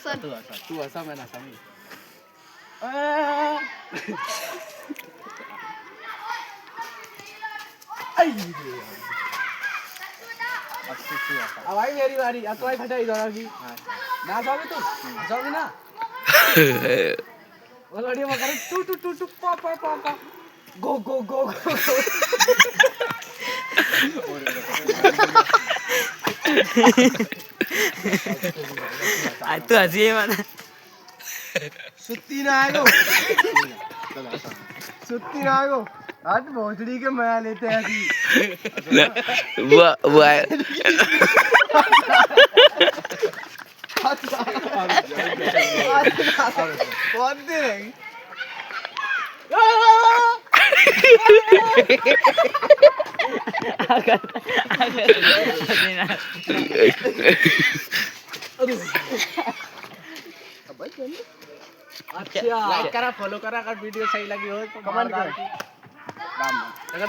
action तू हंसा मैं ना समझ अब आई मेरी बारी अब तो आई फटाई दोनों की ना जाओगे तुम जाओगे ना वो लड़ियों में करें टू टू टू टू पा पा पा पा गो गो गो गो आज तो हंसी है माना सुत्ती ना आएगो सुत्ती ना आएगो आज भोसड़ी के मया लेते हैं जी वो बहुत देर है अच्छा लाइक करा फॉलो करा अगर वीडियो सही लगी हो तो कमेंट करो राम राम अगर